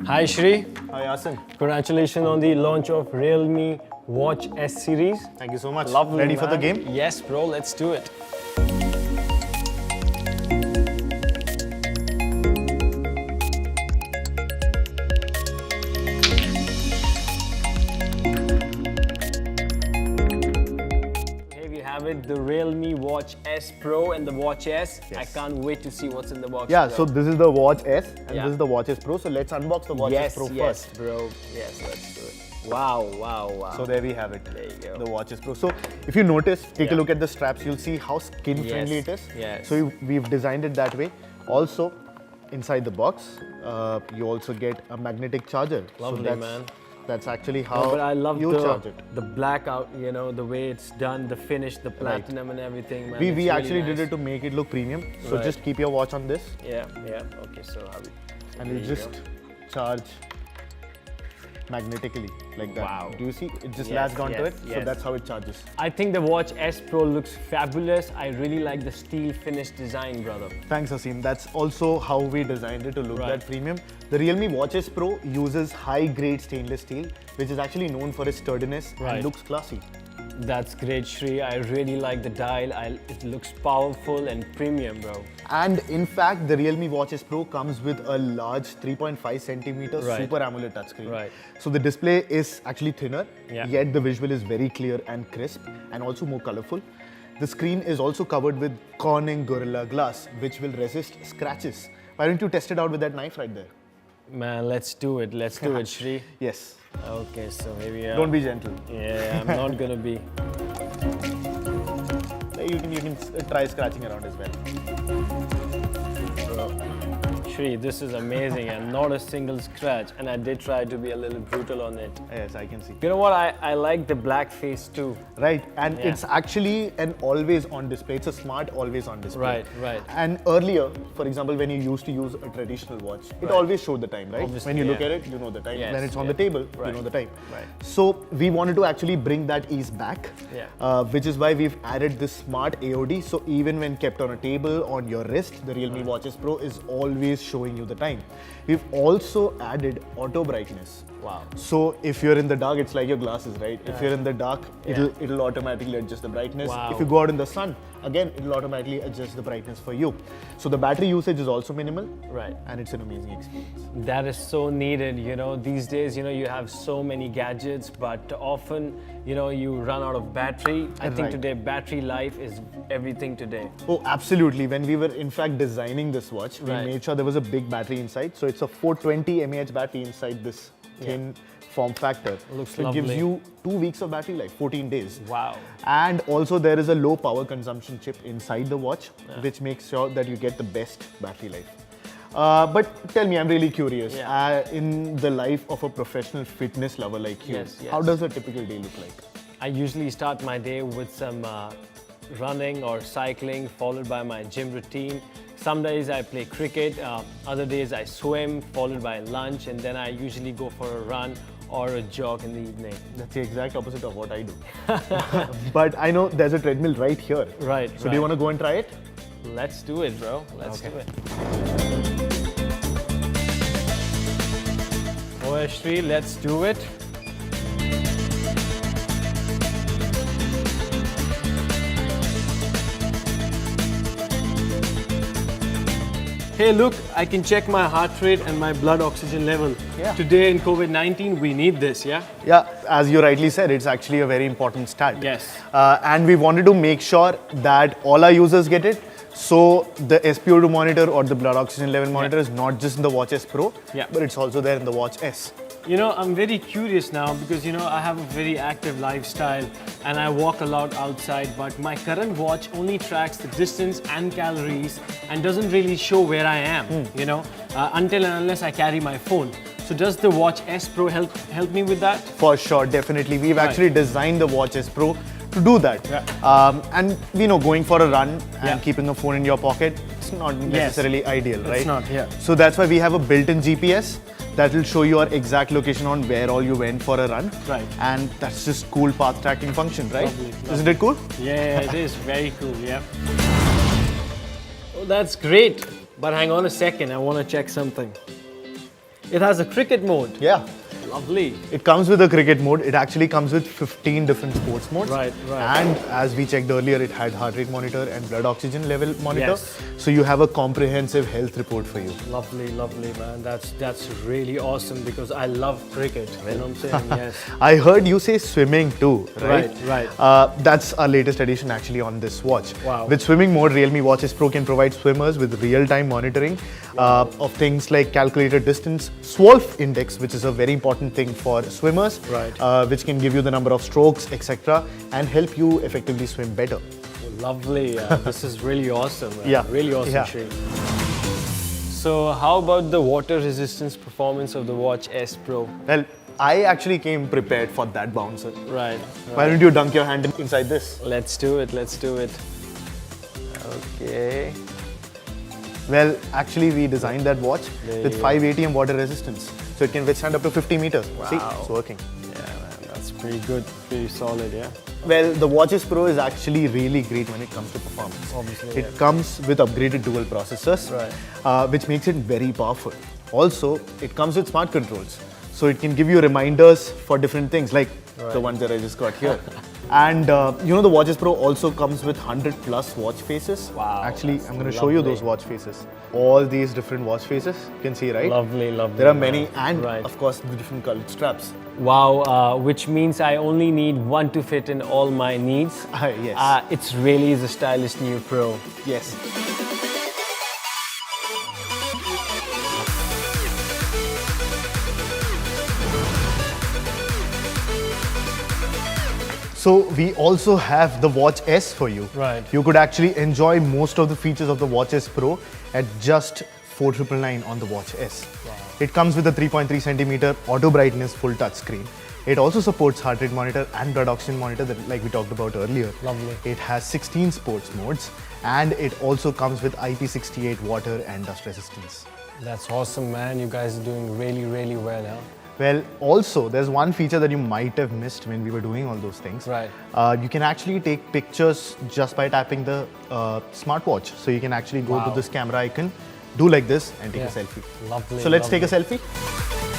Hi Shri, Hi Asim. congratulations on the launch of Realme Watch S series. Thank you so much. Lovely, Ready for the man. game? Yes bro, let's do it. Here we have it, the Realme Watch S Pro and the Watch S. Yes. I can't wait to see what's in the box. Yeah, bro. so this is the Watch S and Yeah. this is the Watch S Pro. So let's unbox the Watch S Pro yes, first. bro. Yes, let's do it. Wow, wow, wow. So there we have it. There you go. The Watch S Pro. So if you notice, take Yeah. a look at the straps. You'll see how skin friendly Yes, it is. yes. So we've designed it that way. Also, inside the box, you also get a magnetic charger. Lovely, so that's, man. That's actually how No, but I love you charge it. the blackout, you know, the way it's done, the finish, the platinum and everything, man. We It's really actually did nice. it to make it look premium. So Right. just keep your watch on this Yeah, yeah. Okay, so how we... and there you you just charge magnetically like that. Wow. Do you see? It just Yes, latched onto yes, it. So yes. that's how it charges. I think the Watch S Pro looks fabulous. I really like the steel finish design, brother. Thanks, Asim. That's also how we designed it to look Right. that premium. The Realme Watch S Pro uses high-grade stainless steel, which is actually known for its sturdiness Right. and looks classy. That's great, Shri. I really like the dial. It looks powerful and premium, bro. And in fact, the Realme Watch S Pro comes with a large 3.5 centimeter Right. Super AMOLED touchscreen. Right. So the display is actually thinner, Yeah. yet the visual is very clear and crisp, and also more colorful. The screen is also covered with Corning Gorilla Glass, which will resist scratches. Why don't you test it out with that knife right there? Man, let's do it. Let's do it, Shri. Yes. Okay, so here we are. Don't be gentle. Yeah, I'm not gonna be. You can try scratching around as well. Shri, this is amazing and not a single scratch. And I did try to be a little brutal on it. Yes, I can see. You know what? I like the black face too. Right, and Yeah. it's actually an always on display. It's a smart always on display. Right, right. And earlier, for example, when you used to use a traditional watch, it Right. always showed the time, right? Obviously, when you look yeah. at it, you know the time. Yes, when it's on yeah. the table, Right. you know the time. Right. So we wanted to actually bring that ease back, Yeah. which is why we've added this smart AOD. So even when kept on a table, on your wrist, the Realme Watch S Pro is always showing you the time. We've also added auto brightness. Wow. So if you're in the dark, it's like your glasses, right? If you're in the dark, it'll automatically adjust the brightness. Wow. If you go out in the sun, again, it'll automatically adjust the brightness for you. So the battery usage is also minimal. Right. And it's an amazing experience. That is so needed, you know. These days, you know, you have so many gadgets, but often, you know, you run out of battery. I think Right. today battery life is everything today. Oh, absolutely. When we were in fact designing this watch, we Right. made sure there was a big battery inside. So it's a 420 mAh battery inside this thin form factor. Looks so it gives lovely. you 2 weeks of battery life, 14 days. Wow. And also there is a low power consumption chip inside the watch, which makes sure that you get the best battery life. But tell me, I'm really curious. Yeah. In the life of a professional fitness lover like you, Yes, how yes. does a typical day look like? I usually start my day with some running or cycling, followed by my gym routine. Some days I play cricket, other days I swim, followed by lunch, and then I usually go for a run or a jog in the evening. That's the exact opposite of what I do. But I know there's a treadmill right here. Right. So do you want to go and try it? Let's do it, bro. Let's do it. Oh, Shri, let's do it. Hey, look, I can check my heart rate and my blood oxygen level. Yeah. Today in COVID-19, we need this, yeah? Yeah, as you rightly said, it's actually a very important stat. Yes. And we wanted to make sure that all our users get it. So the SpO2 monitor or the blood oxygen level monitor is not just in the Watch S Pro, Yeah. but it's also there in the Watch S. You know, I'm very curious now because, you know, I have a very active lifestyle and I walk a lot outside, but my current watch only tracks the distance and calories and doesn't really show where I am, you know, until and unless I carry my phone. So does the Watch S Pro help me with that? For sure, definitely. We've actually designed the Watch S Pro to do that. Yeah. And you know, going for a run and Yeah. keeping a phone in your pocket, it's not necessarily ideal, right? It's not, yeah. So that's why we have a built-in GPS that will show your exact location on where all you went for a run. Right. And that's just cool path tracking function, right? Lovely, Isn't it cool? Yeah, it is very cool, yeah. Oh, that's great. But hang on a second, I want to check something. It has a cricket mode. Yeah. Lovely. It comes with a cricket mode. It actually comes with 15 different sports modes. Right, right. And as we checked earlier, it had heart rate monitor and blood oxygen level monitor. Yes. So you have a comprehensive health report for you. Lovely, lovely, man. That's really awesome because I love cricket. You know what I'm saying? Yes. I heard you say swimming too, right? Right, right. That's our latest addition actually on this watch. Wow. With swimming mode, Realme Watches Pro can provide swimmers with real-time monitoring of things like calculated distance, SWOLF index, which is a very important thing for swimmers, Right. which can give you the number of strokes, etc., and help you effectively swim better. Lovely. This is really awesome. Man. Yeah. Really awesome, Yeah. Sri. So how about the water resistance performance of the Watch S Pro? Well, I actually came prepared for that bouncer. Right. Why don't you dunk your hand inside this? Let's do it. Let's do it. Okay. Well, actually, we designed that watch There with you go. 5 ATM water resistance. So it can withstand up to 50 meters. See, Wow. it's working. Yeah, man. That's pretty good. Pretty solid, yeah. Well, the Watches Pro is actually really great when it comes to performance. Obviously, It comes with upgraded dual processors, which makes it very powerful. Also, it comes with smart controls. So it can give you reminders for different things, like the ones that I just got here. And you know, the Watches Pro also comes with 100 plus watch faces. Wow, Actually, that's I'm going to show you lovely. those watch faces. All these different watch faces, you can see, right? Lovely, lovely. There are man. many, and Right. of course, the different colored straps. Wow, which means I only need one to fit in all my needs. Yes. It's really the stylish new Pro. Yes. So we also have the Watch S for you. Right. You could actually enjoy most of the features of the Watch S Pro at just 4,999 on the Watch S. Wow. It comes with a 3.3 centimeter auto brightness full touch screen. It also supports heart rate monitor and blood oxygen monitor that, like we talked about earlier. Lovely. It has 16 sports modes and it also comes with IP68 water and dust resistance. That's awesome, man. You guys are doing really, really well, huh? Well, also, there's one feature that you might have missed when we were doing all those things. Right. You can actually take pictures just by tapping the smartwatch. So you can actually go to Wow. this camera icon, do like this, and take Yeah. a selfie. Lovely. So let's lovely. take a selfie.